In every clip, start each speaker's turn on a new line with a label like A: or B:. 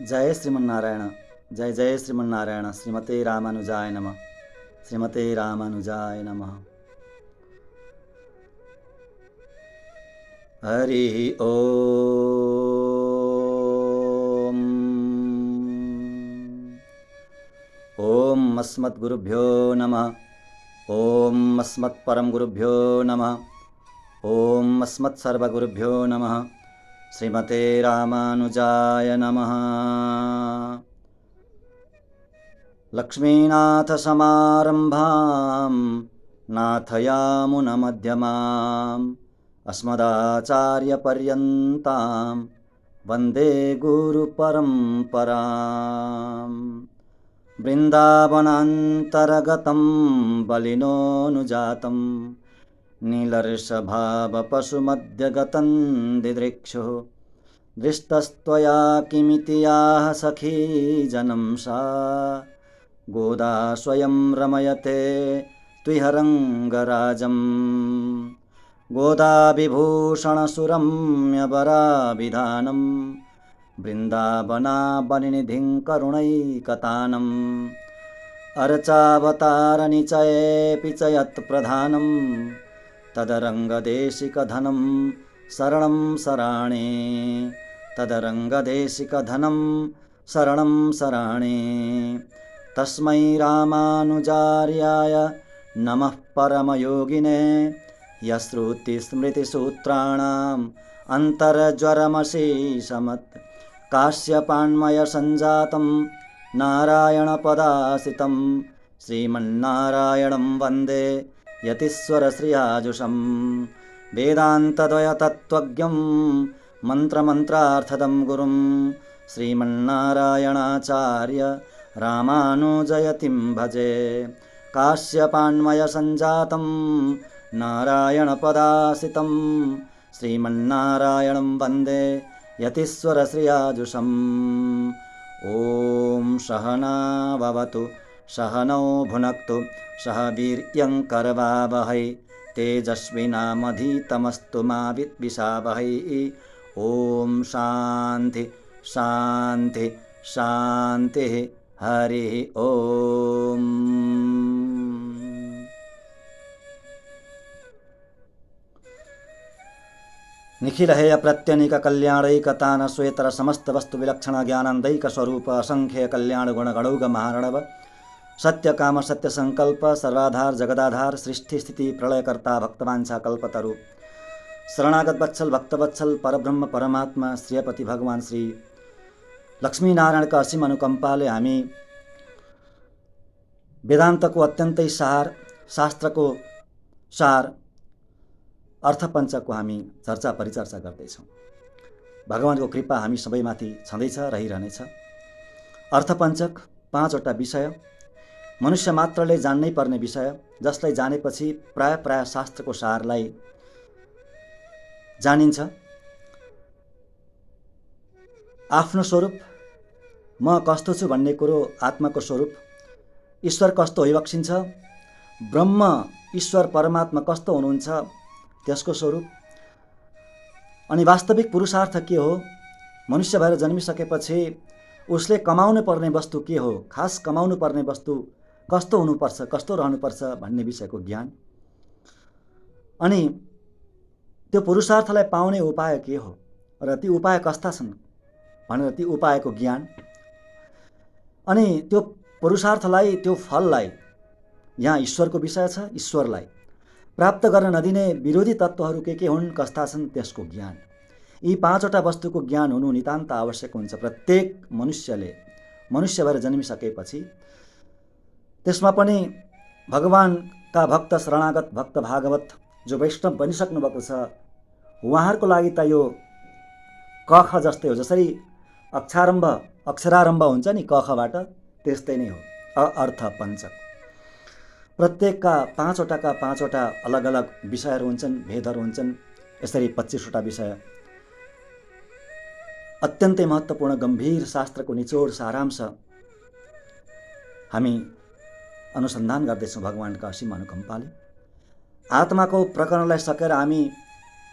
A: जय श्रीमन्नारायण। जय जय श्रीमन्नारायण। श्रीमते रामानुजाय नमः। श्रीमते रामानुजाय नमः। हरि ओम। ओम अस्मद्गुरुभ्यो नमः। ओम अस्मत्परमगुरुभ्यो नमः। ओम अस्मत्सर्वगुरुभ्यो नमः। श्रीमते रामानुजाय नमः। लक्ष्मीनाथसमारम्भां नाथयामुनमध्यमाम् अस्मदाचार्यपर्यन्तां वन्दे गुरुपरम्पराम्। वृन्दावनान्तर्गतं बलिनोऽनुजातं नीलर्षभावपशुमध्यगतं दिदृक्षुः दृष्टस्त्वया किमिति याः सखी जनं सा गोदा स्वयं रमयते त्विहरङ्गराजम्। गोदा विभूषणसुरम्यवराभिधानं वृन्दावनावनिनिधिं करुणैकतानम्। अर्चावतारनिचयेऽपि च यत्प्रधानं तदरङ्गदेशिकधनं शरणं शराणि। तदरङ्गदेशिकधनं शरणं शराणि। तस्मै रामानुजार्याय नमः परमयोगिने यश्रुतिस्मृतिसूत्राणाम् अन्तर्ज्वरमशेषमत्। काश्यपान्मयसञ्जातं नारायणपदाश्रितं श्रीमन्नारायणं वन्दे यतीश्वरश्रियाजुषम्। वेदान्तद्वयतत्त्वज्ञं मन्त्रमन्त्रार्थदं गुरुं श्रीमन्नारायणाचार्य रामानुजयतिं भजे। काश्यपान्मयसञ्जातं नारायणपदाश्रितं श्रीमन्नारायणं वन्दे यतीश्वरश्रियाजुषम्। ॐ सहना भवतु सहनौ भुनक्तु सह वीर्यङ्करवावहै तेजस्विनामधीतमस्तु मा विद्विषावहै। ॐ शान्ति शान्ति शान्तिः। हरिः ॐ। निखिल हेय प्रत्यनिक कल्याणैकतान श्वेतर समस्त वस्तु विलक्षण ज्ञानंदैक स्वरूप असंख्य कल्याण गुण गणौग महारणव सत्य काम सत्य संकल्प सर्वाधार जगदाधार सृष्टि स्थिति प्रलयकर्ता भक्तवांछा कल्पतरु शरणागत वत्सल भक्तवत्सल परब्रह्म परमात्मा श्रीपति भगवान श्री लक्ष्मीनारायणका असीम अनुकम्पाले हामी वेदान्तको अत्यन्तै सार शास्त्रको सार अर्थपञ्चकको हामी चर्चा परिचर्चा गर्दैछौँ। भगवानको कृपा हामी सबैमाथि छँदैछ रहिरहनेछ। अर्थपञ्चक 5वटा विषय मनुष्य मात्रले जान्नै पर्ने विषय जसलाई जानेपछि प्राय शास्त्रको सारलाई जानिन्छ। आफ्नो स्वरूप म कस्तो छु भन्ने कुरो आत्माको स्वरूप, ईश्वर कस्तो होइबक्सिन्छ, ब्रह्म ईश्वर परमात्मा कस्तो हुनुहुन्छ त्यसको स्वरूप, अनि वास्तविक पुरुषार्थ के हो, मनुष्य भएर जन्मिसकेपछि उसले कमाउनु पर्ने वस्तु के हो, खास कमाउनु पर्ने वस्तु कस्तो हुनुपर्छ, कस्तो रहनुपर्छ भन्ने विषयको ज्ञान, अनि त्यो पुरुषार्थलाई पाउने उपाय के हो र ती उपाय कस्ता छन् भनेर ती उपायको ज्ञान, अनि त्यो पुरुषार्थलाई त्यो फललाई यहाँ ईश्वरको विषय छ, ईश्वरलाई प्राप्त गर्न नदिने विरोधी तत्त्वहरू के हुन् कस्ता छन् त्यसको ज्ञान। यी 5वटा वस्तुको ज्ञान हुनु नितान्त आवश्यक हुन्छ प्रत्येक मनुष्यले मनुष्य भएर जन्मिसकेपछि। त्यसमा पनि भगवानका भक्त शरणागत भक्त भागवत जो वैष्णव बनिसक्नु भएको छ उहाँहरूको लागि त यो कख जस्तै हो, जसरी अक्षरारम्भ हुन्छ नि कखबाट त्यस्तै नै हो अर्थ पञ्चक। प्रत्येकका 5वटा अलग अलग विषयहरू हुन्छन्, भेदहरू हुन्छन्। यसरी 25वटा विषय अत्यन्तै महत्त्वपूर्ण गम्भीर शास्त्रको निचोड सारांश हामी अनुसन्धान गर्दैछौँ भगवानका असीम अनुकम्पाले। आत्माको प्रकरणलाई सकेर हामी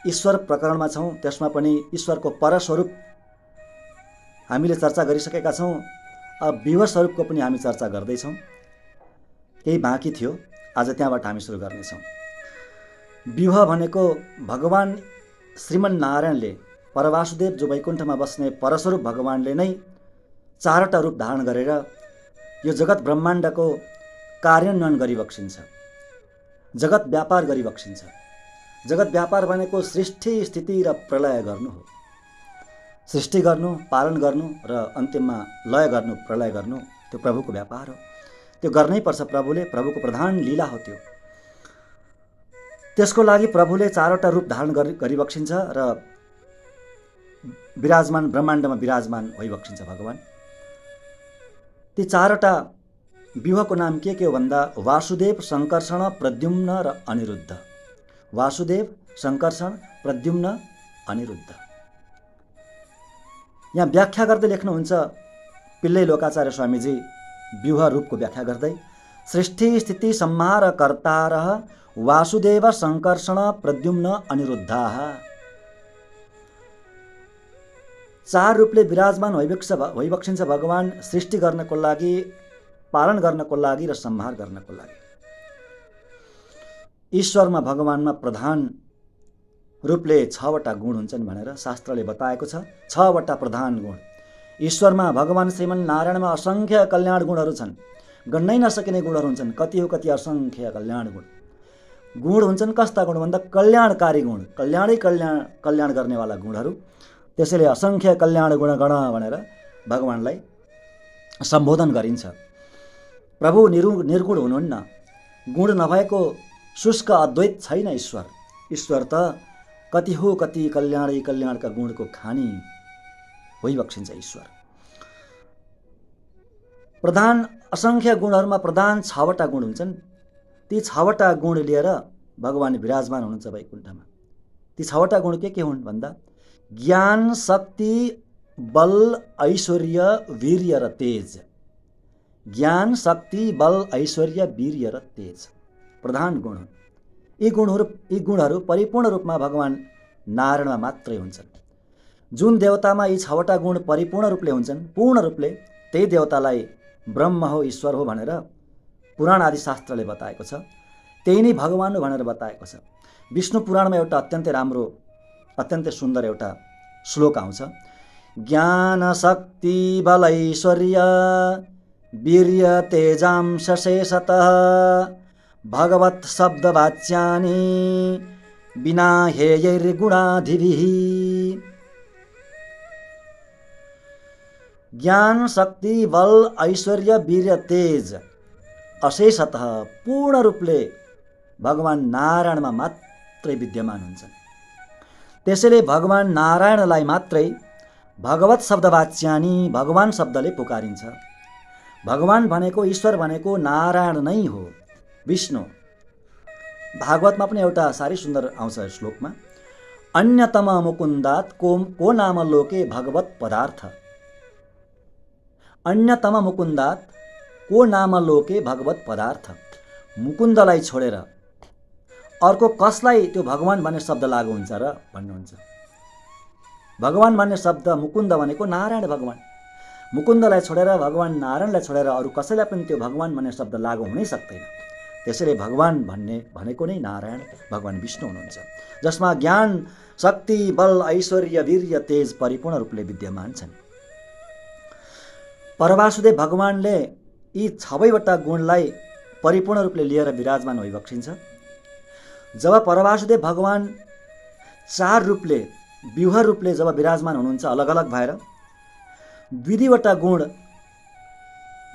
A: ईश्वर प्रकरणमा छौँ, त्यसमा पनि ईश्वरको परस्वरूप हामीले चर्चा गरिसकेका छौँ। अब विभव स्वरूपको पनि हामी चर्चा गर्दैछौँ। केही बाँकी थियो, आज त्यहाँबाट हामी सुरु गर्नेछौँ। विभव भनेको भगवान श्रीमन नारायणले, परवासुदेव जो वैकुण्ठमा बस्ने परस्वरूप भगवानले नै चारवटा रूप धारण गरेर यो जगत ब्रह्माण्डको कार्यान्वयन गरिबक्सिन्छ, जगत व्यापार गरिबक्सिन्छ। जगत व्यापार भनेको सृष्टि, स्थिति र प्रलय गर्नु हो। सृष्टि गर्नु, पालन गर्नु र अन्त्यमा लय गर्नु, प्रलय गर्नु, त्यो प्रभुको व्यापार हो। त्यो गर्नै पर्छ प्रभुले, प्रभुको प्रधान लीला हो त्यो। त्यसको लागि प्रभुले चारवटा रूप धारण गरिबक्सिन्छ र विराजमान, ब्रह्माण्डमा विराजमान भइबक्सिन्छ भगवान। ती चारवटा विभवको नाम के हो भन्दा वासुदेव, सङ्कर्षण, प्रद्युम्न र अनिरुद्ध। वासुदेव, सङ्कर्षण, प्रद्युम्न, अनिरुद्ध। यहाँ व्याख्या गर्दै लेख्नुहुन्छ पिल्लै लोकाचार्य स्वामीजी, व्यूह रूपको व्याख्या गर्दै, सृष्टि स्थिति संहार कर्तारः वासुदेव, सङ्कर्षण, प्रद्युम्न, अनिरुद्धाः। चार रूपले विराजमान भइबक्सिन्छ भगवान, सृष्टि गर्नको लागि, पालन गर्नको लागि र संहार गर्नको लागि। ईश्वरमा, भगवानमा प्रधान रूपले 6वटा गुण हुन्छन् भनेर शास्त्रले बताएको छ। 6वटा प्रधान गुण ईश्वरमा, भगवान श्रीमन नारायणमा असङ्ख्य कल्याण गुणहरू छन्। गन्नै नसकिने गुणहरू हुन्छन्। कति हो, कति असङ्ख्य कल्याण गुण। गुण हुन्छन् कस्ता गुण भन्दा कल्याणकारी गुण, कल्याण गर्नेवाला गुणहरू। त्यसैले असङ्ख्य कल्याण गुण गण भनेर भगवानलाई सम्बोधन गरिन्छ। प्रभु निर्गुण हुनुहुन्न, गुण नभएको शुष्क अद्वैत छैन ईश्वर। ईश्वर त कति हो, कति कल्याणका गुणको खानी भइबक्सिन्छ ईश्वर। प्रधान असङ्ख्य गुणहरूमा प्रधान 6वटा गुण हुन्छन्। ती 6वटा गुण लिएर भगवान विराजमान हुनुहुन्छ वैकुण्ठमा। ती 6वटा गुण के हुन् भन्दा ज्ञान, शक्ति, बल, ऐश्वर्य, वीर्य र तेज। ज्ञान, शक्ति, बल, ऐश्वर्य, वीर्य र तेज प्रधान गुण हुन्। यी गुणहरू परिपूर्ण रूपमा भगवान नारायणमा मात्रै हुन्छन्। जुन देवतामा यी 6वटा गुण परिपूर्ण रूपले हुन्छन्, पूर्ण रूपले, त्यही देवतालाई ब्रह्म हो, ईश्वर हो भनेर पुराण आदि शास्त्रले बताएको छ। त्यही नै भगवान हो भनेर बताएको छ। विष्णु पुराणमा एउटा अत्यन्तै राम्रो, अत्यन्तै सुन्दर एउटा श्लोक आउँछ। ज्ञान, शक्ति, बल, ऐश्वर्य, वीर्य, तेजांश शेषतः भगवत् शब्द वाच्यानि बिना हेयैर्गुणाधिभिः। ज्ञान, शक्ति, बल, ऐश्वर्य, वीर्य, तेज अशेषतः पूर्ण रूपले भगवान नारायणमा मात्रै विद्यमान हुन्छन्। त्यसैले भगवान नारायणलाई मात्रै भगवत् शब्द वाच्यानि, भगवान शब्दले पुकारिन्छ। भगवान भनेको, ईश्वर भनेको नारायण नै हो, विष्णु। भागवतमा पनि एउटा साह्रै सुन्दर आउँछ श्लोकमा, अन्यतम मुकुन्दात् को नाम लोके भगवत पदार्थ। अन्यतम मुकुन्दात् को नाम लोके भगवत पदार्थ। मुकुन्दलाई छोडेर अर्को कसलाई त्यो भगवान भन्ने शब्द लागु हुन्छ र भन्नुहुन्छ। भगवान भन्ने शब्द, मुकुन्द भनेको नारायण भगवान। मुकुन्दलाई छोडेर, भगवान नारायणलाई छोडेर अरू कसैलाई पनि त्यो भगवान भन्ने शब्द लागु हुनै सक्दैन। त्यसैले भगवान भनेको नै नारायण, भगवान विष्णु हुनुहुन्छ, जसमा ज्ञान, शक्ति, बल, ऐश्वर्य, वीर्य, तेज परिपूर्ण रूपले विद्यमान छन्। परवासुदेव भगवानले यी 6वटा गुणलाई परिपूर्ण रूपले लिएर विराजमान भइबक्सिन्छ। जब परवासुदेव भगवान 4 रूपले, व्यूह रूपले जब विराजमान हुनुहुन्छ अलग अलग भएर, 2 गुण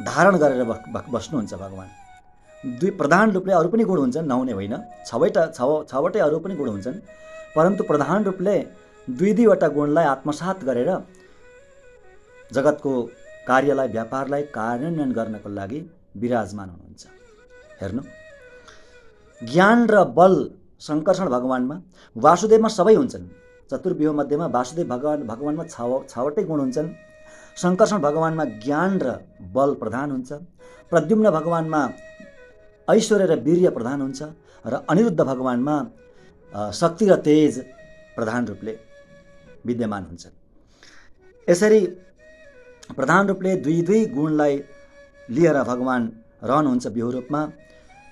A: धारण गरेर बस्नुहुन्छ भगवान। 2 प्रधान रूपले, अरू पनि गुण हुन्छन्, नहुने होइन, 6वटै अरू पनि गुण हुन्छन्, परन्तु प्रधान रूपले 2 गुणलाई आत्मसात गरेर जगतको कार्यलाई, व्यापारलाई कार्यान्वयन गर्नको लागि विराजमान हुनुहुन्छ। हेर्नु, ज्ञान र बल सङ्कर्षण भगवानमा, वासुदेवमा सबै हुन्छन्। चतुर्व्यूह मध्येमा वासुदेव भगवानमा 6वटै गुण हुन्छन्। सङ्कर्षण भगवानमा ज्ञान र बल प्रधान हुन्छ। प्रद्युम्न भगवानमा ऐश्वर्य र वीर्य प्रधान हुन्छ र अनिरुद्ध भगवानमा शक्ति र तेज प्रधान रूपले विद्यमान हुन्छन्। यसरी प्रधान रूपले दुई दुई गुणलाई लिएर भगवान रहनुहुन्छ बिहु रूपमा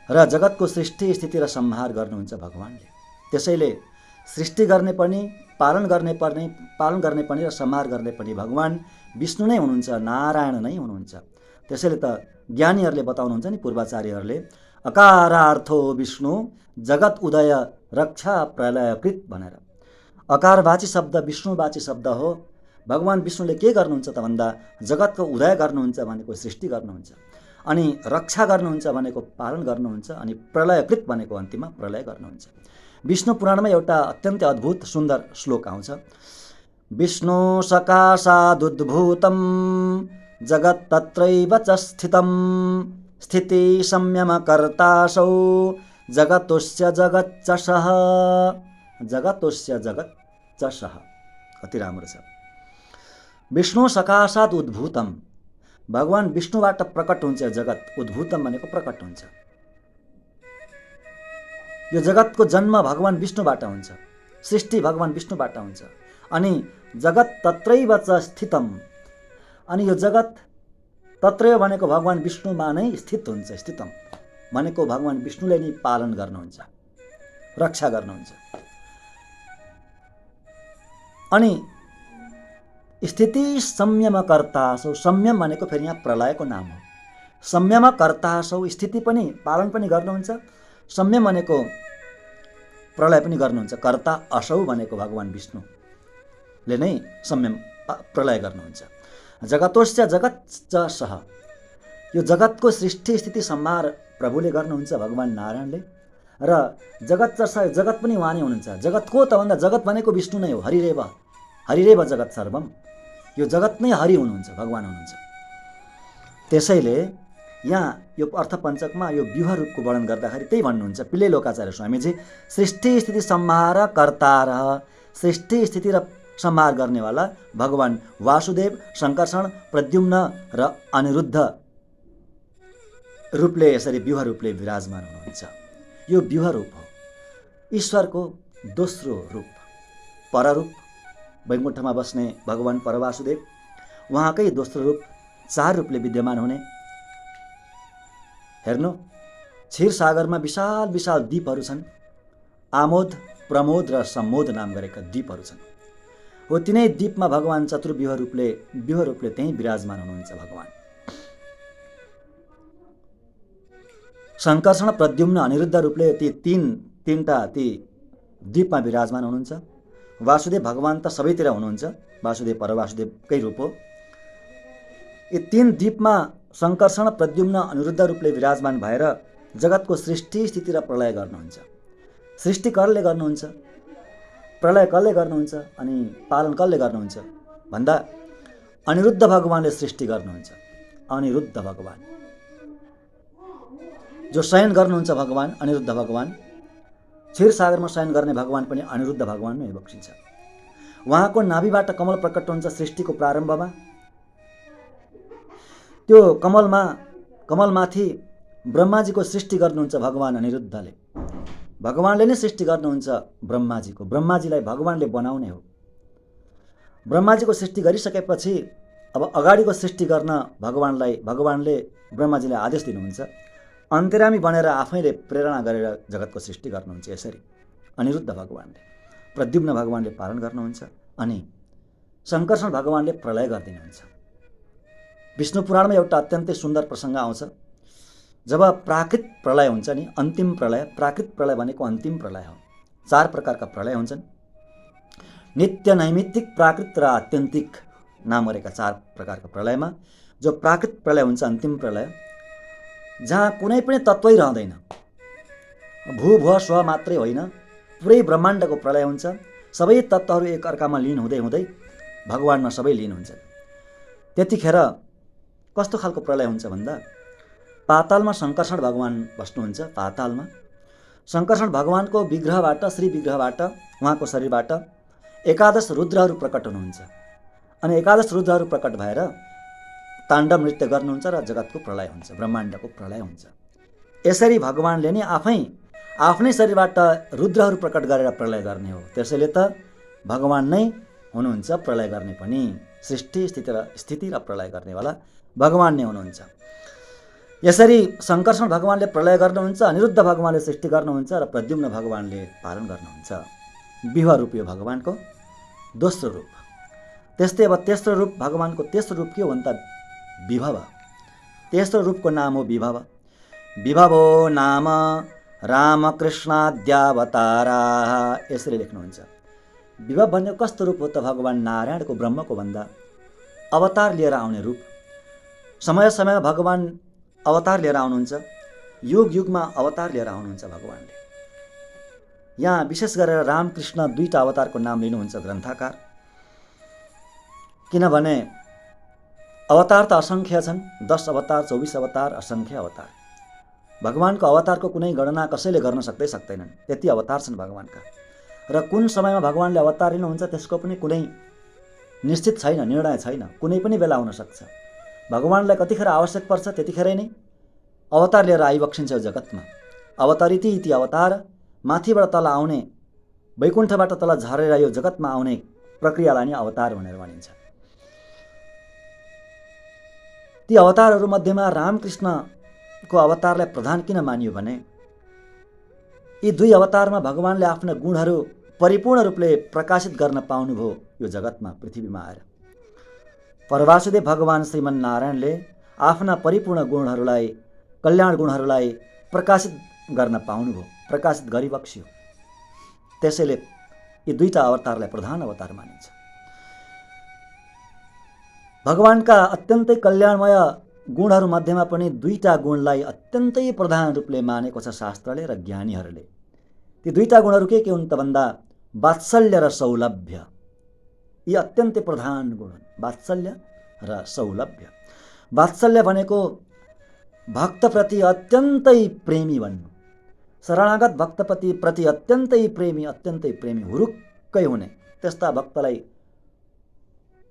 A: र जगतको सृष्टि स्थिति र संहार गर्नुहुन्छ भगवानले। त्यसैले सृष्टि गर्ने पनि पालन गर्ने पनि र संहार गर्ने पनि भगवान विष्णु नै हुनुहुन्छ, नारायण नै हुनुहुन्छ। त्यसैले त ज्ञानीहरूले बताउनुहुन्छ नि, पूर्वाचार्यहरूले, अकारार्थो विष्णु जगत उदय रक्षा प्रलयकृत भनेर। अकारवाची शब्द विष्णुवाची शब्द हो। भगवान विष्णुले के गर्नुहुन्छ त भन्दा जगतको उदय गर्नुहुन्छ भनेको सृष्टि गर्नुहुन्छ, अनि रक्षा गर्नुहुन्छ भनेको पालन गर्नुहुन्छ, अनि प्रलयकृत भनेको अन्तिममा प्रलय गर्नुहुन्छ। विष्णु पुराणमा एउटा अत्यन्तै अद्भुत सुन्दर श्लोक आउँछ। विष्णु सकाशादुद्भूतं जगत् तत्रैव च स्थितं स्थिति संयमकर्तासौ जगतोस्य जगच्चषः। जगतोस्य जगच्चषः कति राम्रो छ। विष्णु सकाशात् उद्भूतम, भगवान विष्णुबाट प्रकट हुन्छ जगत। उद्भूतम भनेको प्रकट हुन्छ। यो जगतको जन्म भगवान विष्णुबाट हुन्छ, सृष्टि भगवान विष्णुबाट हुन्छ, अनि जगत तत्रैव च स्थितम, अनि यो जगत तत्रैव भनेको भगवान विष्णुमा नै स्थित हुन्छ। स्थितम भनेको भगवान विष्णुले नै पालन गर्नुहुन्छ, रक्षा गर्नुहुन्छ। अनि स्थिति संयमकर्तासौ, संयम भनेको फेरि यहाँ प्रलयको नाम हो। संयमकर्तासौ, स्थिति पनि पालन पनि गर्नुहुन्छ, संयम भनेको प्रलय पनि गर्नुहुन्छ। कर्ता असौ भनेको भगवान विष्णुले नै संयम प्रलय गर्नुहुन्छ। जगतोस्य जगच्चषः, यो जगतको सृष्टि स्थिति संहार प्रभुले गर्नुहुन्छ भगवान नारायणले। र जगच्चषः, जगत पनि उहाँ नै हुनुहुन्छ। जगत को त भन्दा जगत भनेको विष्णु नै हो। हरिरेव हरिरेव जगत सर्वम, यो जगत नै हरि हुनुहुन्छ, भगवान हुनुहुन्छ। त्यसैले यहाँ यो अर्थपञ्चकमा यो व्यूह रूपको वर्णन गर्दाखेरि त्यही भन्नुहुन्छ पिल्ले लोकाचार्य स्वामीजी, सृष्टि स्थिति संहार कर्तार, सृष्टि स्थिति र संहार गर्नेवाला भगवान वासुदेव, शङ्कर्षण, प्रद्युम्न र अनिरुद्ध रूपले यसरी व्यूह रूपले विराजमान हुनुहुन्छ। यो व्यूह रूप हो, ईश्वरको दोस्रो रूप, पररूप। वैकुण्ठमा बस्ने भगवान परवासुदेव, उहाँकै दोस्रो रूप, चार रूपले विद्यमान हुने। हेर्नु, क्षीर सागरमा विशाल विशाल द्वीपहरू छन्। आमोद, प्रमोद र सम्मोद नाम गरेका द्वीपहरू छन्। हो तिनै द्वीपमा भगवान चतुर्व्यूह रूपले त्यहीँ विराजमान हुनुहुन्छ भगवान। शङ्कर्षण, प्रद्युम्न, अनिरुद्ध रूपले ती तीनटा ती द्वीपमा विराजमान हुनुहुन्छ। वासुदेव भगवान त सबैतिर हुनुहुन्छ, वासुदेव परवासुदेवकै रूप हो। यी तीन द्वीपमा शङ्कर्षण, प्रद्युम्न, अनिरुद्ध रूपले विराजमान भएर जगतको सृष्टि स्थिति र प्रलय गर्नुहुन्छ। सृष्टि कसले गर्नुहुन्छ, प्रलय कसले गर्नुहुन्छ, अनि पालन कसले गर्नुहुन्छ भन्दा अनिरुद्ध भगवानले सृष्टि गर्नुहुन्छ। अनिरुद्ध भगवान जो शयन गर्नुहुन्छ भगवान अनिरुद्ध भगवान, क्षीर सागरमा शयन गर्ने भगवान पनि अनिरुद्ध भगवान नै बक्सिन्छ। उहाँको नाभिबाट कमल प्रकट हुन्छ सृष्टिको प्रारम्भमा। त्यो कमलमाथि ब्रह्माजीको सृष्टि गर्नुहुन्छ भगवान अनिरुद्धले। भगवानले नै सृष्टि गर्नुहुन्छ ब्रह्माजीको। ब्रह्माजीलाई भगवानले बनाउने हो। ब्रह्माजीको सृष्टि गरिसकेपछि अब अगाडिको सृष्टि गर्न भगवानले ब्रह्माजीलाई आदेश दिनुहुन्छ। अन्तर्यामी बनेर आफैले प्रेरणा गरेर जगतको सृष्टि गर्नुहुन्छ। यसरी अनिरुद्ध भगवानले, प्रद्युम्न भगवानले पालन गर्नुहुन्छ, अनि शङ्कर्षण भगवानले प्रलय गरिदिनुहुन्छ। विष्णु पुराणमा एउटा अत्यन्तै सुन्दर प्रसङ्ग आउँछ। जब प्राकृत प्रलय हुन्छ नि, अन्तिम प्रलय, प्राकृत प्रलय भनेको अन्तिम प्रलय हो। चार प्रकारका प्रलय हुन्छन्, नित्य, नैमित्तिक, प्राकृत र आत्यन्तिक नाम गरेका चार प्रकारका प्रलयमा जो प्राकृत प्रलय हुन्छ, अन्तिम प्रलय, जहाँ कुनै पनि तत्त्वै रहँदैन, भू भुव स्व मात्रै होइन, पुरै ब्रह्माण्डको प्रलय हुन्छ। सबै तत्त्वहरू एक अर्कामा लीन हुँदै हुँदै भगवानमा सबै लीन हुन्छन्। त्यतिखेर कस्तो खालको प्रलय हुन्छ भन्दा पातालमा शङ्कर्षण भगवान बस्नुहुन्छ। पातालमा शङ्कर्षण भगवानको विग्रहबाट, श्री विग्रहबाट, उहाँको शरीरबाट एकादश रुद्रहरू प्रकट हुनुहुन्छ। अनि एकादश रुद्रहरू प्रकट भएर ताण्डव नृत्य गर्नुहुन्छ र जगतको प्रलय हुन्छ, ब्रह्माण्डको प्रलय हुन्छ। यसरी भगवानले नै आफ्नै शरीरबाट रुद्रहरू प्रकट गरेर प्रलय गर्ने हो। त्यसैले त भगवान नै हुनुहुन्छ प्रलय गर्ने पनि। सृष्टि स्थिति र प्रलय गर्नेवाला भगवान नै हुनुहुन्छ। यसरी शङ्कर्षण भगवानले प्रलय गर्नुहुन्छ, अनिरुद्ध भगवानले सृष्टि गर्नुहुन्छ र प्रद्युम्न भगवानले पालन गर्नुहुन्छ। विवाह रूप यो भगवानको दोस्रो रूप। त्यस्तै अब तेस्रो रूप, भगवानको तेस्रो रूप के हो भने त विभव। तेस्रो रूपको नाम हो विभव। विभवो नाम रामकृष्णाद्यावतारा, यसरी लेख्नुहुन्छ। विभव भन्ने कस्तो रूप हो त? भगवान नारायणको, ब्रह्मको भन्दा अवतार लिएर आउने रूप। समय समयमा भगवान अवतार लिएर आउनुहुन्छ, युग युगमा अवतार लिएर आउनुहुन्छ भगवानले। यहाँ विशेष गरेर रामकृष्ण दुईटा अवतारको नाम लिनुहुन्छ ग्रन्थकार, किनभने अवतार त असङ्ख्य छन्, 10 अवतार, 24 अवतार, असङ्ख्य अवतार। भगवानको अवतारको कुनै गणना कसैले गर्न सक्दैनन्, त्यति अवतार छन् भगवानका। र कुन समयमा भगवानले अवतार लिनुहुन्छ त्यसको पनि कुनै निश्चित छैन, निर्णय छैन, कुनै पनि बेला हुन सक्छ। भगवानलाई कतिखेर आवश्यक पर्छ त्यतिखेरै नै अवतार लिएर आइबक्सिन्छ जगतमा। अवतरिति इति अवतार, माथिबाट तल आउने, वैकुण्ठबाट तल झरेर यो जगतमा आउने प्रक्रियालाई नै अवतार भनेर भनिन्छ। ती अवतारहरू मध्येमा रामकृष्णको अवतारलाई प्रधान किन मानियो भने यी दुई अवतारमा भगवानले आफ्ना गुणहरू परिपूर्ण रूपले प्रकाशित गर्न पाउनुभयो यो जगतमा, पृथ्वीमा आएर। परवासुदेव भगवान श्रीमन नारायणले आफ्ना परिपूर्ण गुणहरूलाई, कल्याण गुणहरूलाई प्रकाशित गर्न पाउनुभयो, प्रकाशित गरिबक्सियो। त्यसैले यी दुईटा अवतारलाई प्रधान अवतार मानिन्छ। भगवानका अत्यन्तै कल्याणमय गुणहरू मध्येमा पनि दुईटा गुणलाई अत्यन्तै प्रधान रूपले मानेको छ शास्त्रले र ज्ञानीहरूले। ती दुईटा गुणहरू के हुन् त भन्दा वात्सल्य र सौलभ्य। यी अत्यन्तै प्रधान गुण हुन्, वात्सल्य र सौलभ्य। वात्सल्य भनेको भक्तप्रति अत्यन्तै प्रेमी भन्नु, शरणागत भक्तप्रति अत्यन्तै प्रेमी, हुरुक्कै हुने, त्यस्ता भक्तलाई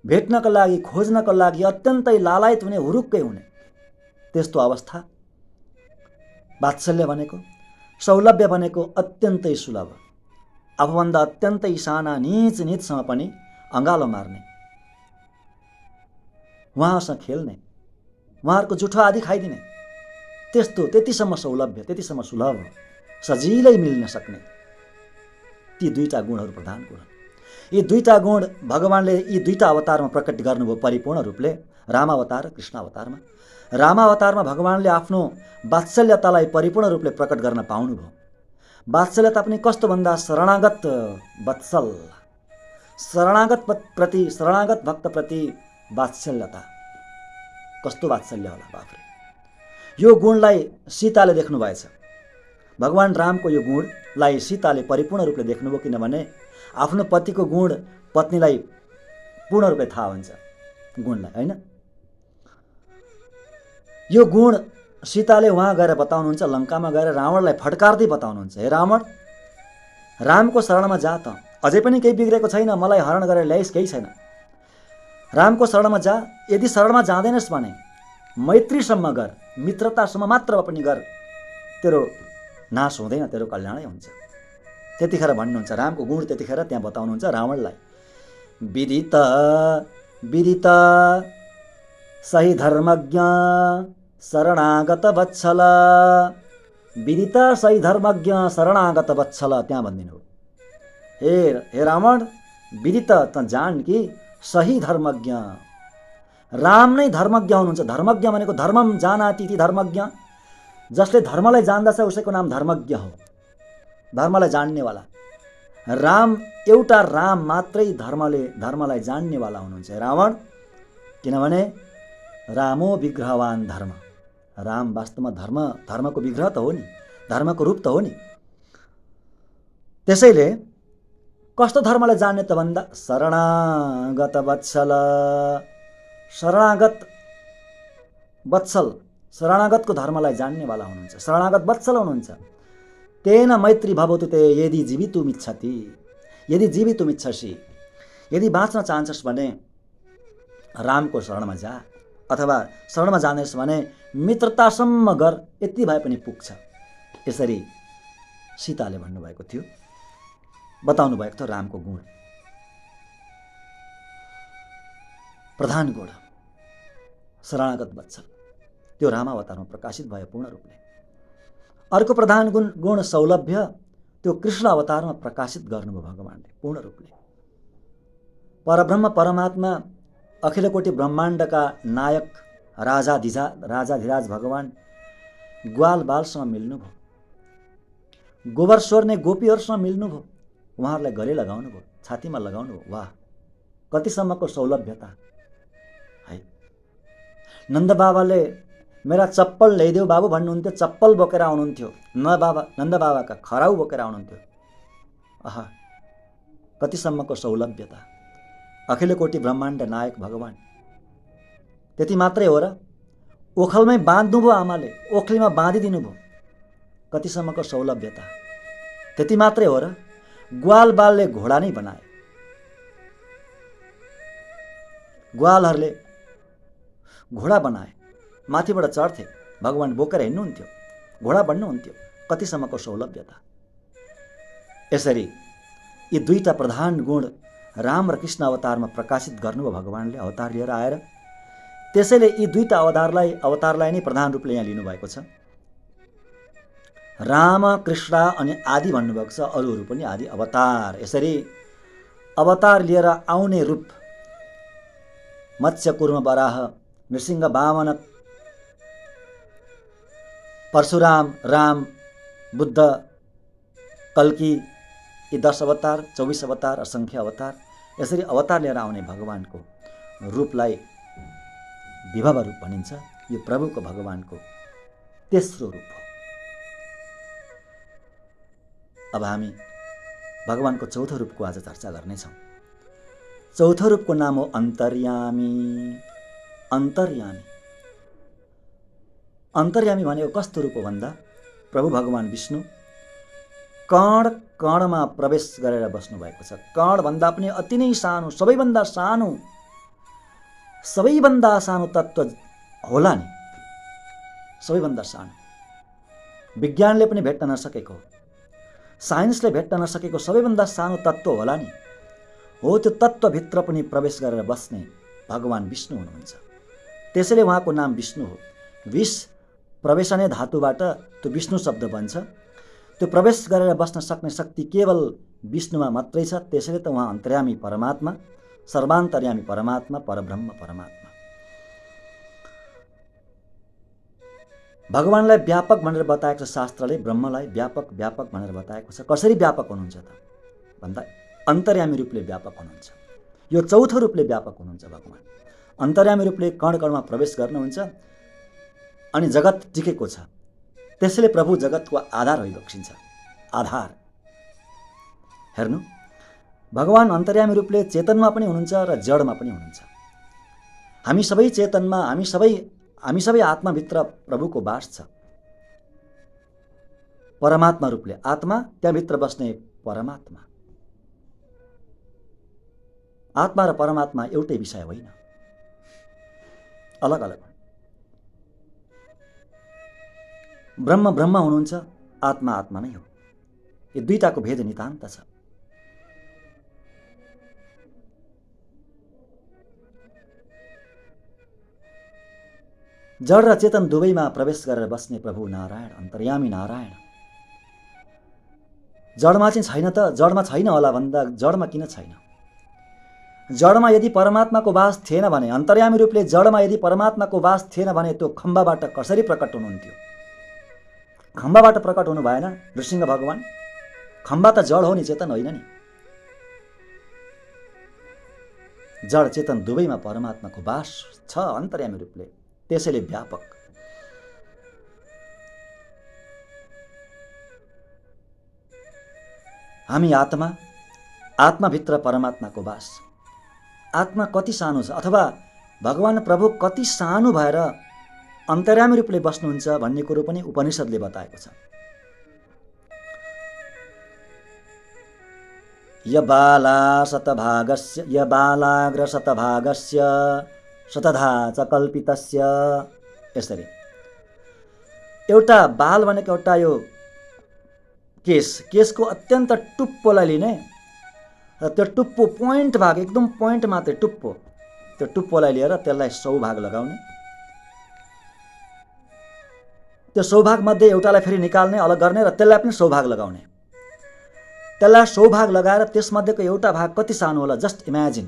A: भेट्नका लागि, खोज्नका लागि अत्यन्तै लालायत हुने, हुरुक्कै हुने, त्यस्तो अवस्था वात्सल्य भनेको। सौलभ्य भनेको अत्यन्तै सुलभ, आफूभन्दा अत्यन्तै साना नीचसम्म पनि अँगालो मार्ने, उहाँसँग खेल्ने, उहाँहरूको जुठो आदि खाइदिने, त्यतिसम्म सौलभ्य, त्यतिसम्म सुलभ, सजिलै मिल्न सक्ने, ती दुईटा गुणहरू प्रधान गुण। यी दुईटा गुण भगवानले यी दुईटा अवतारमा प्रकट गर्नुभयो परिपूर्ण रूपले, रामावतार र कृष्णावतारमा। रामावतारमा भगवानले आफ्नो वात्सल्यतालाई परिपूर्ण रूपले प्रकट गर्न पाउनुभयो। वात्सल्यता पनि कस्तो भन्दा शरणागत वत्सल, शरणागत भक्तप्रति वात्सल्यता। कस्तो वात्सल्य होला बाफ्रे! यो गुणलाई सीताले देख्नुभएछ। भगवान रामको यो गुणलाई सीताले परिपूर्ण रूपले देख्नुभयो, किनभने आफ्नो पतिको गुण पत्नीलाई पूर्ण रूपले थाहा हुन्छ, गुणलाई, होइन? यो गुण सीताले वहाँ गएर बताउनुहुन्छ, लङ्कामा गएर रावणलाई फटकार्दै बताउनुहुन्छ, हे रावण, रामको शरणमा जा त, अझै पनि केही बिग्रेको छैन, मलाई हरण गरेर ल्याइस् केही छैन, रामको शरणमा जा। यदि शरणमा जाँदैनस् भने मैत्रीसम्म गर, मित्रतासम्म मात्र पनि गर, तेरो नाश हुँदैन, तेरो कल्याणै हुन्छ। त्यतिखेर भन्नुहुन्छ, रामको गुण त्यतिखेर त्यहाँ बताउनुहुन्छ रावणलाई। विदित सही धर्मज्ञ शरणागत वत्सल, विदित सही धर्मज्ञ शरणागत वत्सल, त्यहाँ भनिदिनु। हे रावण, विदित त जान कि सही धर्मज्ञ, राम नै धर्मज्ञ हुनुहुन्छ। धर्मज्ञ भनेको धर्मम जानाति इति धर्मज्ञ, जसले धर्मलाई जान्दछ उसैको नाम धर्मज्ञ हो, धर्मलाई जान्नेवाला। राम, एउटा राम मात्रै धर्मलाई जान्नेवाला हुनुहुन्छ रावण, किनभने रामो विग्रहवान धर्म, राम वास्तवमा धर्मको विग्रह त हो नि, धर्मको रूप त हो नि। त्यसैले कस्तो धर्मलाई जान्ने त भन्दा शरणागत वत्सल, शरणागत वत्सल, शरणागतको धर्मलाई जान्नेवाला हुनुहुन्छ, शरणागत वत्सल हुनुहुन्छ। तेन मैत्री भवतु ते यदि जीवितुमिच्छति, यदि जीवितुमिच्छसि, यदि बाँच्न चाहन्छस् भने रामको शरणमा जा, अथवा शरणमा जानेस् भने मित्रतासम्म गर, यति भए पनि पुग्छ। यसरी सीताले भन्नुभएको थियो, बताउनु भएको थियो रामको गुण। प्रधान गुण शरणागत वत्सल त्यो रामावतारमा प्रकाशित भयो पूर्ण रूपले। अर्को प्रधान गुण सौलभ्य त्यो कृष्ण अवतारमा प्रकाशित गर्नुभयो भगवानले पूर्ण रूपले। परब्रह्म परमात्मा अखिलकोटि ब्रह्माण्डका नायक राजाधिराज भगवान ग्वाल बालसँग मिल्नुभयो, गोबर सोर्ने गोपीहरूसँग मिल्नुभयो, उहाँहरूलाई गले लगाउनु भयो, छातीमा लगाउनु भयो। वाह, कतिसम्मको सौलभ्यता है। नन्द बाबाले मेरा चप्पल ल्याइदेऊ बाबु भन्नुहुन्थ्यो, चप्पल बोकेर आउनुहुन्थ्यो। नन्द बाबाका खराउ बोकेर आउनुहुन्थ्यो। आहा, कतिसम्मको सौलभ्यता। अखिलकोटि ब्रह्माण्ड नायक भगवान। त्यति मात्रै हो र, ओखलमै बाँध्नुभयो आमाले, ओखलीमा बाँधिदिनु भयो। कतिसम्मको सौलभ्यता। त्यति मात्रै हो र, ग्वाल बालले घोडा नै बनाए। ग्वालहरूले घोडा बनाए, माथिबाट चढ्थे, भगवान बोकेर हिँड्नुहुन्थ्यो, घोडा बन्नुहुन्थ्यो। कतिसम्मको सौलभ्यता। यसरी यी दुईटा प्रधान गुण राम र कृष्ण अवतारमा प्रकाशित गर्नुभयो भगवानले अवतार लिएर आएर। त्यसैले यी दुईटा अवतारलाई नै प्रधान रूपले यहाँ लिनुभएको छ। राम कृष्ण अनि आदि भन्नुभएको छ, अरूहरू पनि आदि अवतार। यसरी अवतार लिएर आउने रूप मत्स्य कुर्म वराह नृसिंह वामन परशुराम राम बुद्ध कल्की, यी 10 अवतार 24 अवतार असङ्ख्य अवतार। यसरी अवतार लिएर आउने भगवानको रूपलाई विभव रूप भनिन्छ। यो प्रभुको भगवानको तेस्रो रूप हो। अब हामी भगवानको चौथो रूपको आज चर्चा गर्नेछौँ। चौथो रूपको नाम हो अन्तर्यामी। अन्तर्यामी अन्तर्यामी भनेको कस्तो रूप हो भन्दा, प्रभु भगवान विष्णु कण कणमा प्रवेश गरेर बस्नु भएको छ। कण भन्दा पनि अति नै सानो, सबैभन्दा सानो तत्त्व होला नि, सबैभन्दा सानो। विज्ञानले पनि भेट्न नसकेको, साइन्सले भेट्न नसकेको सबैभन्दा सानो तत्त्व होला नि, हो त्यो तत्त्वभित्र पनि प्रवेश गरेर बस्ने भगवान विष्णु हुनुहुन्छ। त्यसैले उहाँको नाम विष्णु हो। विष प्रवेशने धातुबाट त्यो विष्णु शब्द बन्छ। त्यो प्रवेश गरेर बस्न सक्ने शक्ति केवल विष्णुमा मात्रै छ। त्यसैले त उहाँ अन्तर्यामी परमात्मा, सर्वान्तर्यामी परमात्मा, परब्रह्म परमात्मा। भगवानलाई व्यापक भनेर बताएको छ शास्त्रले, ब्रह्मलाई व्यापक भनेर बताएको छ। कसरी व्यापक हुनुहुन्छ त भन्दा, अन्तर्यामी रूपले व्यापक हुनुहुन्छ। यो चौथो रूपले व्यापक हुनुहुन्छ भगवान। अन्तर्यामी रूपले कण कणमा प्रवेश गर्नुहुन्छ अनि जगत टिकेको छ। त्यसैले प्रभु जगतको आधार भइबक्सिन्छ। आधार हेर्नु, भगवान अन्तर्यामी रूपले चेतनमा पनि हुनुहुन्छ र जडमा पनि हुनुहुन्छ। हामी सबै चेतनमा, हामी सबै आत्माभित्र प्रभुको वास छ। परमात्मा रूपले आत्मा, त्यहाँभित्र बस्ने परमात्मा। आत्मा र परमात्मा एउटै विषय होइन, अलग अलग। ब्रह्म ब्रह्म हुनुहुन्छ, आत्मा आत्मा नै हो। यो दुईटाको भेद नितान्त छ। जड र चेतन दुवैमा प्रवेश गरेर बस्ने प्रभु नारायण, अन्तर्यामी नारायण। जडमा चाहिँ छैन त, जडमा छैन होला भन्दा जडमा किन छैन? जडमा यदि परमात्माको वास थिएन भने, अन्तर्यामी रूपले जडमा यदि परमात्माको वास थिएन भने त्यो खम्बाबाट कसरी प्रकट हुनुहुन्थ्यो? खम्बाबाट प्रकट हुनु भएन नृसिंह भगवान। खम्बा त जड हो नि, चेतन होइन नि। जड चेतन दुवैमा परमात्माको वास छ अन्तर्यामी रूपले, त्यसैले व्यापक। हामी आत्मा, आत्माभित्र परमात्माको वास। आत्मा कति सानो छ, अथवा भगवान प्रभु कति सानो भएर अन्तर्यामी रूपले बस्नुहुन्छ भन्ने कुरो पनि उपनिषद्ले बताएको छ। बालाग्र शतभागस्य शतधा च कल्पितस्य। यसरी एउटा बाल भनेको एउटा यो केसको अत्यन्त टुप्पोलाई लिने र त्यो टुप्पो पोइन्ट भाग, एकदम पोइन्ट मात्रै टुप्पो, त्यो टुप्पोलाई लिएर त्यसलाई 100 भाग लगाउने, त्यो 100 भाग मध्ये एउटालाई फेरि निकाल्ने, अलग गर्ने र त्यसलाई पनि 100 भाग लगाउने। त्यसलाई 100 भाग लगाएर त्यसमध्येको एउटा भाग कति सानो होला जस्ट इमेजिन।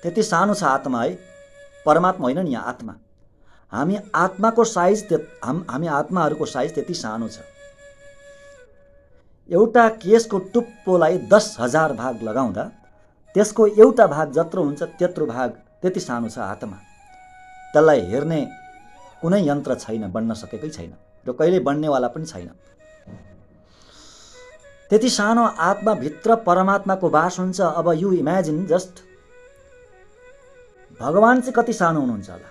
A: त्यति सानो छ आत्मा है, परमात्मा होइन नि, यहाँ आत्मा। हामी आत्माको साइज, हामी आत्माहरूको साइज त्यति सानो छ। एउटा केसको टुप्पोलाई 10,000 भाग लगाउँदा त्यसको एउटा भाग जत्रो हुन्छ त्यत्रो भाग, त्यति सानो छ आत्मा। त्यसलाई हेर्ने कुनै यन्त्र छैन, बन्न सकेकै छैन र कहिले बन्नेवाला पनि छैन। त्यति सानो आत्माभित्र परमात्माको वास हुन्छ। अब यु इमेजिन जस्ट, भगवान चाहिँ कति सानो हुनुहुन्छ होला,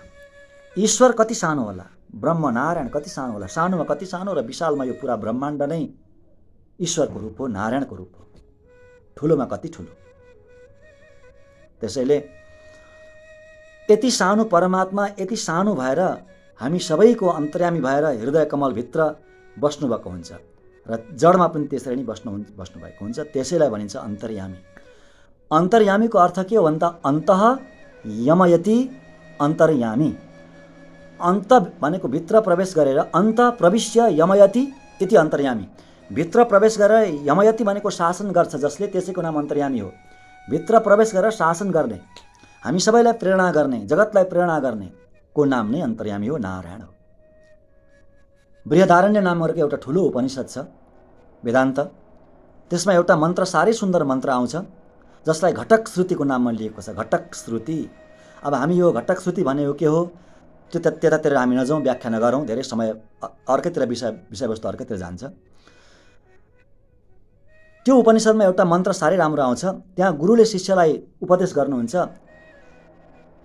A: ईश्वर कति सानो होला, ब्रह्म नारायण कति सानो होला। सानोमा कति सानो र विशालमा यो पुरा ब्रह्माण्ड नै ईश्वरको रूप हो, नारायणको रूप हो। ठुलोमा कति ठुलो। त्यसैले यति सानो परमात्मा यति सानो भएर हामी सबैको अन्तर्यामी भएर हृदय कमलभित्र बस्नुभएको हुन्छ र जडमा पनि त्यसरी नै बस्नुभएको हुन्छ। त्यसैलाई भनिन्छ अन्तर्यामी। अन्तर्यामीको अर्थ के हो भन्दा अन्तः यमयति अन्तर्यामी। अन्त भनेको भित्र प्रवेश गरेर, अन्त प्रविश्य यमयति इति अन्तर्यामी। भित्र प्रवेश गरेर यमयति भनेको शासन गर्छ जसले, त्यसैको नाम अन्तर्यामी हो। भित्र प्रवेश गरेर शासन गर्ने, हामी सबैलाई प्रेरणा गर्ने, जगतलाई प्रेरणा गर्ने को नाम नै अन्तर्यामी हो, नारायण हो। बृहदारण्य नामको एउटा ठुलो उपनिषद छ वेदान्त। त्यसमा एउटा मन्त्र, साह्रै सुन्दर मन्त्र आउँछ जसलाई घटक श्रुतिको नाममा लिएको छ। घटक श्रुति। अब हामी यो घटक श्रुति भनेको के हो त्यो त्यतातिर हामी नजाउँ, व्याख्या नगरौँ, धेरै समय अर्कैतिर विषयवस्तु अर्कैतिर जान्छ। त्यो उपनिषदमा एउटा मन्त्र साह्रै राम्रो आउँछ। त्यहाँ गुरुले शिष्यलाई उपदेश गर्नुहुन्छ,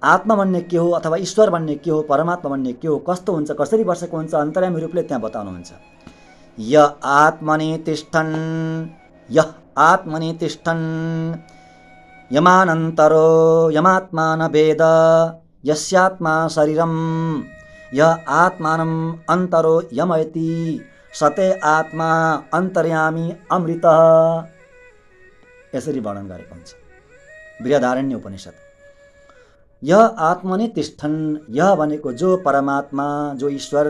A: आत्मा भन्ने के हो अथवा ईश्वर भन्ने के हो, परमात्मा भन्ने के हो, कस्तो हुन्छ, कसरी बसेको हुन्छ, अन्तर्यामी रूपले त्यहाँ बताउनुहुन्छ। य आत्मनि तिष्ठन्, यः आत्मनि तिष्ठन्, यमानन्तरो यमात्मा न वेद, यस्यात्मा शरीरम, य आत्मानं अन्तरो यमयति, सते आत्मा अन्तर्यामी अमृत। यसरी वर्णन गरेको हुन्छ बृहदारण्य उपनिषद। यह आत्मनि तिष्ठन्, यह भनेको जो परमात्मा, जो ईश्वर,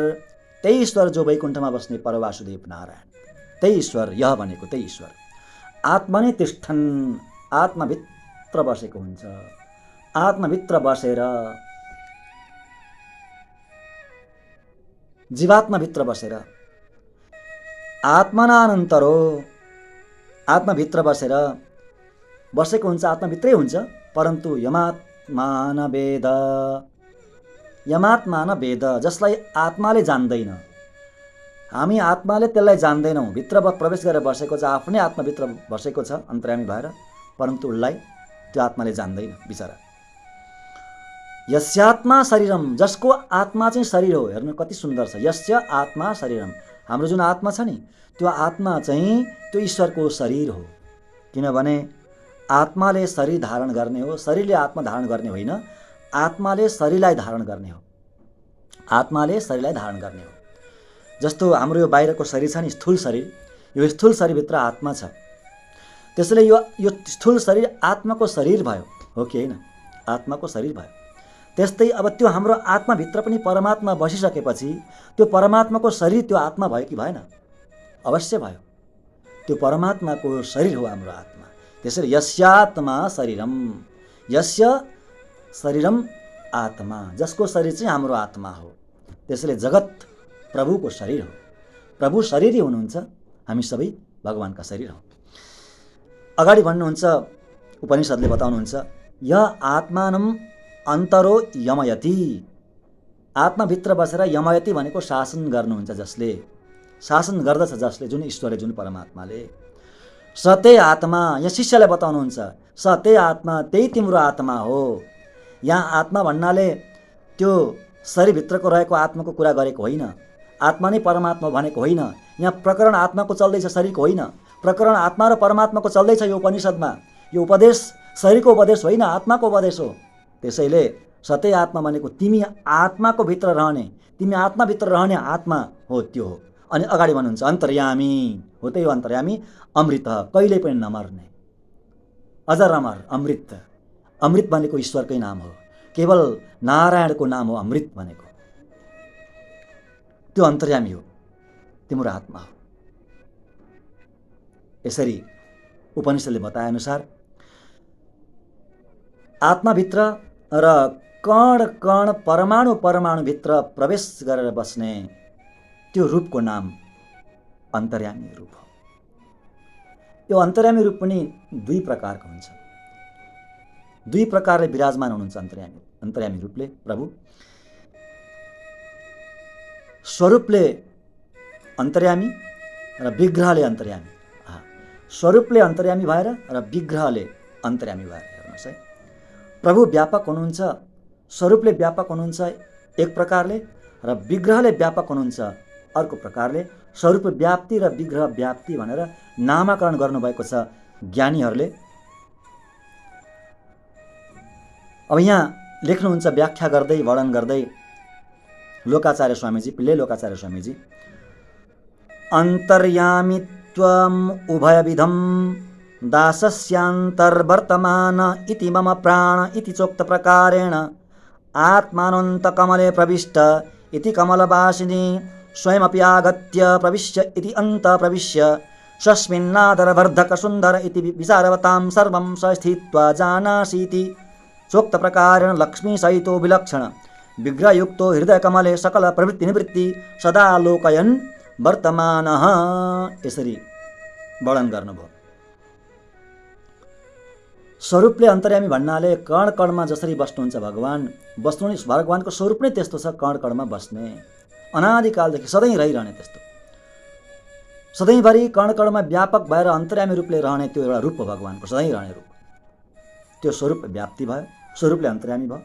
A: त्यही ईश्वर जो वैकुण्ठमा बस्ने परवासुदेव नारायण, त्यही ईश्वर। यह भनेको त्यही ईश्वर। आत्मनि तिष्ठन्, आत्माभित्र बसेको हुन्छ। आत्माभित्र बसेर, जीवात्माभित्र बसेर, आत्मनानन्तरो, आत्माभित्र बसेर बसेको हुन्छ, आत्माभित्रै हुन्छ। परन्तु यमात्मा न वेद, यमात्मा न वेद, जसलाई आत्माले जान्दैन। हामी आत्माले त्यसलाई जान्दैनौँ। भित्र प्रवेश गरेर बसेको छ, आफ्नै आत्माभित्र बसेको छ अन्तर्यामी भएर, परन्तु उसलाई त्यो आत्माले जान्दैन बिचरा। यस्यात्मा शरीरम, जसको आत्मा चाहिँ शरीर हो। हेर्नु कति सुन्दर छ, यस्य आत्मा शरीरम। हाम्रो जुन आत्मा छ नि, त्यो आत्मा चाहिँ त्यो ईश्वरको शरीर हो। किनभने आत्माले शरीर धारण गर्ने हो, शरीरले आत्मा धारण गर्ने होइन। आत्माले शरीरलाई धारण गर्ने हो, आत्माले शरीरलाई धारण गर्ने हो। जस्तो हाम्रो यो बाहिरको शरीर छ नि, स्थूल शरीर, यो स्थूल शरीरभित्र आत्मा छ। त्यसैले यो स्थूल शरीर आत्माको शरीर भयो, हो कि होइन? आत्माको शरीर भयो। त्यस्तै अब त्यो हाम्रो आत्माभित्र पनि परमात्मा बसिसकेपछि त्यो परमात्माको शरीर त्यो आत्मा भयो कि भएन? अवश्य भयो। त्यो परमात्माको शरीर हो हाम्रो आत्मा। त्यसैले यस्यात्मा शरीरम, यस्य शरीरम आत्मा, जसको शरीर चाहिँ हाम्रो आत्मा हो। त्यसैले जगत प्रभुको शरीर हो। प्रभु शरीरै हुनुहुन्छ, हामी सबै भगवानका शरीर हौँ। अगाडि भन्नुहुन्छ, उपनिषदले बताउनुहुन्छ, य आत्मानं अन्तरो यमयति। आत्माभित्र बसेर यमयति भनेको शासन गर्नुहुन्छ जसले, शासन गर्दछ जसले, जुन ईश्वरले, जुन परमात्माले। सते आत्मा, यहाँ शिष्यलाई बताउनुहुन्छ, सते आत्मा, त्यही तिम्रो आत्मा हो। यहाँ आत्मा भन्नाले त्यो शरीरभित्रको रहेको आत्माको कुरा गरेको होइन। आत्मा नै परमात्मा भनेको होइन। यहाँ प्रकरण आत्माको चल्दैछ, शरीरको होइन। प्रकरण आत्मा र परमात्माको चल्दैछ यो उपनिषदमा। यो उपदेश शरीरको उपदेश होइन, आत्माको उपदेश हो। त्यसैले सत्य आत्मा भनेको तिमी आत्माको भित्र रहने, तिमी आत्माभित्र रहने आत्मा हो, त्यो हो। अनि अगाडि भन्नुहुन्छ अन्तर्यामी हो, त्यही हो अन्तर्यामी। अमृत, कहिल्यै पनि नमर्ने, अजर अमर, अमृत, अमृत भनेको ईश्वरकै नाम हो, केवल नारायणको नाम हो अमृत भनेको। त्यो अन्तर्यामी हो, तिम्रो आत्मा हो। यसरी उपनिषदले बताएअनुसार आत्माभित्र र कण कण परमाणु परमाणुभित्र प्रवेश गरेर बस्ने त्यो रूपको नाम अन्तर्यामी रूप हो। यो अन्तर्यामी रूप पनि दुई प्रकारको हुन्छ, दुई प्रकारले विराजमान हुनुहुन्छ अन्तर्यामी रूपले। प्रभु स्वरूपले अन्तर्यामी र विग्रहले अन्तर्यामी। स्वरूपले अन्तर्यामी भएर र विग्रहले अन्तर्यामी भएर। हेर्नुहोस् है, प्रभु व्यापक हुनुहुन्छ, स्वरूपले व्यापक हुनुहुन्छ एक प्रकारले र विग्रहले व्यापक हुनुहुन्छ अर्को प्रकारले। स्वरूप व्याप्ति र विग्रह व्याप्ति भनेर नामाकरण गर्नुभएको छ ज्ञानीहरूले। अब यहाँ लेख्नुहुन्छ व्याख्या गर्दै वर्णन गर्दै लोकाचार्य स्वामीजी, पिल्ले लोकाचार्य स्वामीजी, अन्तर्यामित्वम् उभयविधं दासस्यान्तर्वर्तमान इति मम प्राण इति चोक्त प्रकारेण आत्मानन्तकमले प्रविष्ट इति कमलवासिनी स्वयमपि आगत्य प्रविश्य इति अन्त प्रविश्य स्वस्मिन्नादरवर्धक सुन्दर इति विचारवतां सर्वं स्थित्वा जानासीति चोक्त प्रकारेण लक्ष्मी सहितो विलक्षण विग्रहयुक्तो हृदयकमले सकल प्रवृत्ति निवृत्ति सदा लोकयन् वर्तमानः। यसरी वर्णन गर्नुभयो। स्वरूपले अन्तर्यामी भन्नाले कण कणमा जसरी बस्नुहुन्छ भगवानको स्वरूप नै त्यस्तो छ, कण कणमा बस्ने, अनादिकालदेखि सधैँ रहिरहने, त्यस्तो सधैँभरि कण कणमा व्यापक भएर अन्तर्यामी रूपले रहने त्यो एउटा रूप हो भगवानको, सधैँ रहने रूप। त्यो स्वरूप व्याप्ति भयो, स्वरूपले अन्तर्यामी भयो।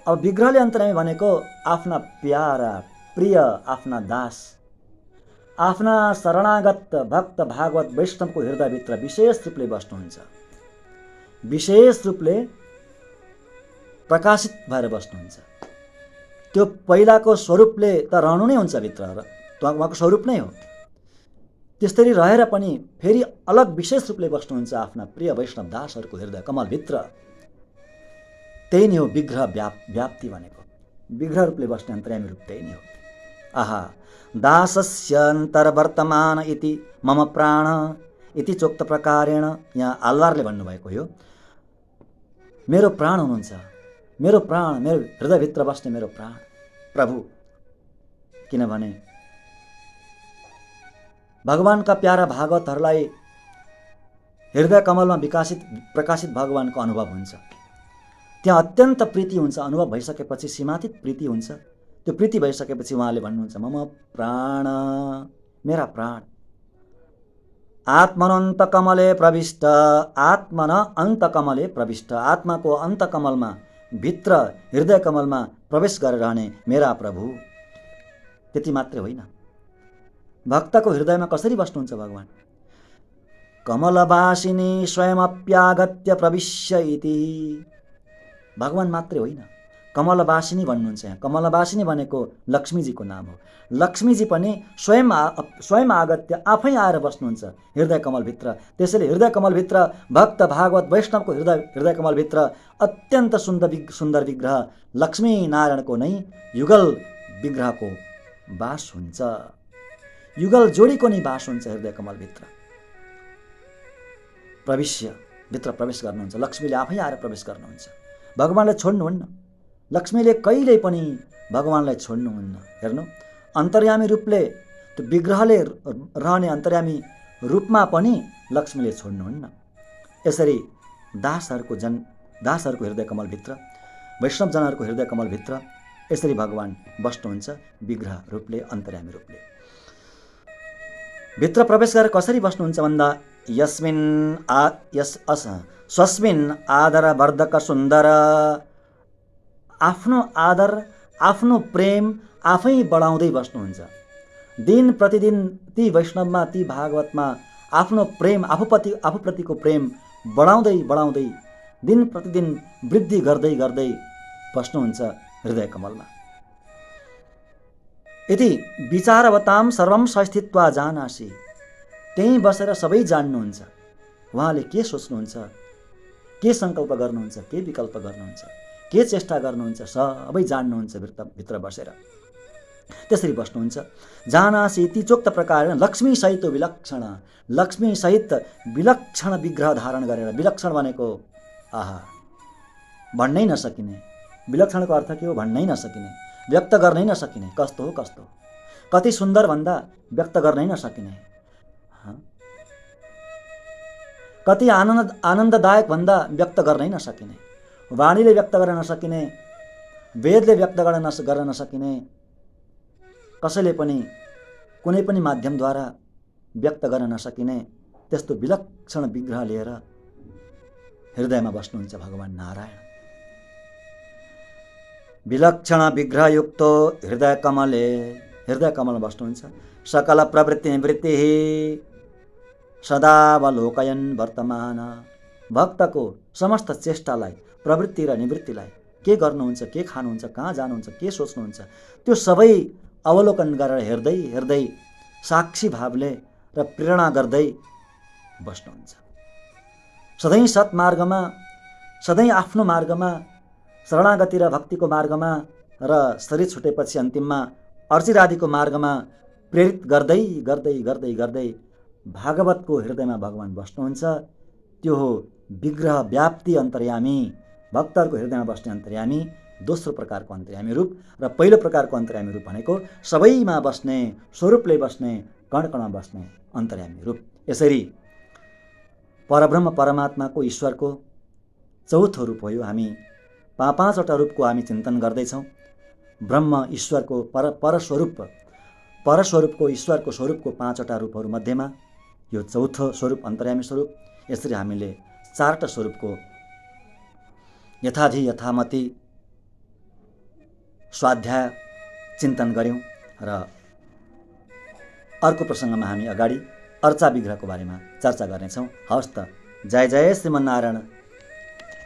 A: अब विग्रहले अन्तर्यामी भनेको आफ्ना प्यारा प्रिय आफ्ना दास, आफ्ना शरणागत भक्त भागवत वैष्णवको हृदयभित्र विशेष रूपले बस्नुहुन्छ, विशेष रूपले प्रकाशित भएर बस्नुहुन्छ। त्यो पहिलाको स्वरूपले त रहनु नै हुन्छ भित्र, र उहाँको स्वरूप नै हो। त्यसरी रहेर पनि फेरि अलग विशेष रूपले बस्नुहुन्छ आफ्ना प्रिय वैष्णव दासहरूको हृदय कमलभित्र। त्यही नै हो विग्रह व्याप्ति भनेको। विग्रह रूपले बस्ने अन्तर्यामी रूप त्यही नै हो। आहा, दासस्य अन्तर्वर्तमान इति मम प्राण इति चोक्त प्रकारेण, यहाँ आल्वारले भन्नुभएको हो, मेरो प्राण हुनुहुन्छ, मेरो प्राण, मेरो हृदयभित्र बस्ने मेरो प्राण प्रभु। किनभने भगवानका प्यारा भागवतहरूलाई हृदय कमलमा प्रकाशित भगवानको अनुभव हुन्छ। त्यहाँ अत्यन्त प्रीति हुन्छ। अनुभव भइसकेपछि सीमातीत प्रीति हुन्छ। त्यो प्रीति भइसकेपछि उहाँले भन्नुहुन्छ मम प्राण, मेरा प्राण आत्मनन्तकमले प्रविष्ट, आत्मन अन्तकमले प्रविष्ट, आत्माको अन्तकमलमा भित्र हृदय कमलमा प्रवेश गरेर रहने मेरा प्रभु। त्यति मात्रै होइन, भक्तको हृदयमा कसरी बस्नुहुन्छ भगवान? कमलवासिनी स्वयमप्यागत्य प्रविश्य इति। भगवान मात्रै होइन, कमलवासिनी भन्नुहुन्छ। यहाँ कमलवासिनी भनेको लक्ष्मीजीको नाम हो। लक्ष्मीजी पनि स्वयं आगत्य आफै आएर बस्नुहुन्छ हृदय कमलभित्र। त्यसैले हृदय कमलभित्र भक्त भागवत वैष्णवको हृदय कमलभित्र अत्यन्त सुन्दर विग्रह लक्ष्मी नारायणको नै युगल विग्रहको वास हुन्छ। युगल जोडीको नै वास हुन्छ हृदय कमलभित्र। भित्र प्रवेश गर्नुहुन्छ। लक्ष्मीले आफै आएर प्रवेश गर्नुहुन्छ। भगवानलाई छोड्नुहुन्न। लक्ष्मीले कहिल्यै पनि भगवानलाई छोड्नुहुन्न। हेर्नु, अन्तर्यामी रूपले त्यो विग्रहले रहने अन्तर्यामी रूपमा पनि लक्ष्मीले छोड्नुहुन्न। यसरी दासहरूको हृदय कमलभित्र, वैष्णवजनहरूको हृदय कमलभित्र यसरी भगवान बस्नुहुन्छ विग्रह रूपले, अन्तर्यामी रूपले। भित्र प्रवेश गरेर कसरी बस्नुहुन्छ भन्दा स्वस्मिन् आदर वर्धक सुन्दर, आफ्नो आदर आफ्नो प्रेम आफै बढाउँदै बस्नुहुन्छ। दिन प्रतिदिन ती वैष्णवमा ती भागवतमा आफ्नो प्रेम आफूप्रतिको प्रेम बढाउँदै दिन प्रतिदिन वृद्धि गर्दै बस्नुहुन्छ हृदय कमलमा। यदि विचारवतां सर्वं स्थित्वा जानासि, त्यहीँ बसेर सबै जान्नुहुन्छ। उहाँले के सोच्नुहुन्छ के सङ्कल्प गर्नुहुन्छ, के विकल्प गर्नुहुन्छ, के चेष्टा गर्नुहुन्छ, सबै जान्नुहुन्छ भित्र बसेर। त्यसरी बस्नुहुन्छ। जानासि इति चोक्त प्रकार लक्ष्मी सहित विलक्षण, लक्ष्मी सहित विलक्षण विग्रह धारण गरेर, विलक्षण भनेको आहा भन्नै नसकिने, विलक्षणको अर्थ के हो भन्नै नसकिने, व्यक्त गर्नै नसकिने, कस्तो हो कस्तो, कति सुन्दर भन्दा व्यक्त गर्नै नसकिने, कति आनन्ददायक भन्दा व्यक्त गर्नै नसकिने, वाणीले व्यक्त गर्न नसकिने, वेदले व्यक्त गर्न नसकिने, कसैले पनि कुनै पनि माध्यमद्वारा व्यक्त गर्न नसकिने त्यस्तो विलक्षण विग्रह लिएर हृदयमा बस्नुहुन्छ भगवान् नारायण। विलक्षण विग्रहयुक्तो हृदय कमले, हृदय कमलमा बस्नुहुन्छ। सकल प्रवृत्ति निवृत्ति सदावलोकयन् वर्तमान, भक्तको समस्त चेष्टालाई, प्रवृत्ति र निवृत्तिलाई, के गर्नुहुन्छ, के खानुहुन्छ, कहाँ जानुहुन्छ, के सोच्नुहुन्छ, त्यो सबै अवलोकन गरेर हेर्दै हेर्दै साक्षी भावले र प्रेरणा गर्दै बस्नुहुन्छ। सधैँ सत्मार्गमा, सधैँ आफ्नो मार्गमा, शरणागति र भक्तिको मार्गमा र शरीर छुटेपछि अन्तिममा अर्चिरादिको मार्गमा प्रेरित गर्दै गर्दै गर्दै गर्दै भागवतको हृदयमा भगवान् बस्नुहुन्छ। त्यो हो विग्रह व्याप्ति अन्तर्यामी, भक्तहरूको हृदयमा बस्ने अन्तर्यामी दोस्रो प्रकारको अन्तर्यामी रूप। र पहिलो प्रकारको अन्तर्यामी रूप भनेको सबैमा बस्ने, स्वरूपले बस्ने, कणकणमा बस्ने अन्तर्यामी रूप। यसरी परब्रह्म परमात्माको ईश्वरको चौथो रूप हो यो। हामी पाँचवटा रूपको हामी चिन्तन गर्दैछौँ। ब्रह्म ईश्वरको परस्वरूपको ईश्वरको स्वरूपको पाँचवटा रूपहरू मध्येमा यो चौथो स्वरूप अन्तर्यामी स्वरूप। यसरी हामीले चारवटा स्वरूपको यथाधि यथामति स्वाध्याय चिन्तन गऱ्यौँ र अर्को प्रसङ्गमा हामी अगाडि अर्चा विग्रहको बारेमा चर्चा गर्नेछौँ। हवस् त, जय जय श्रीमन्नारायण।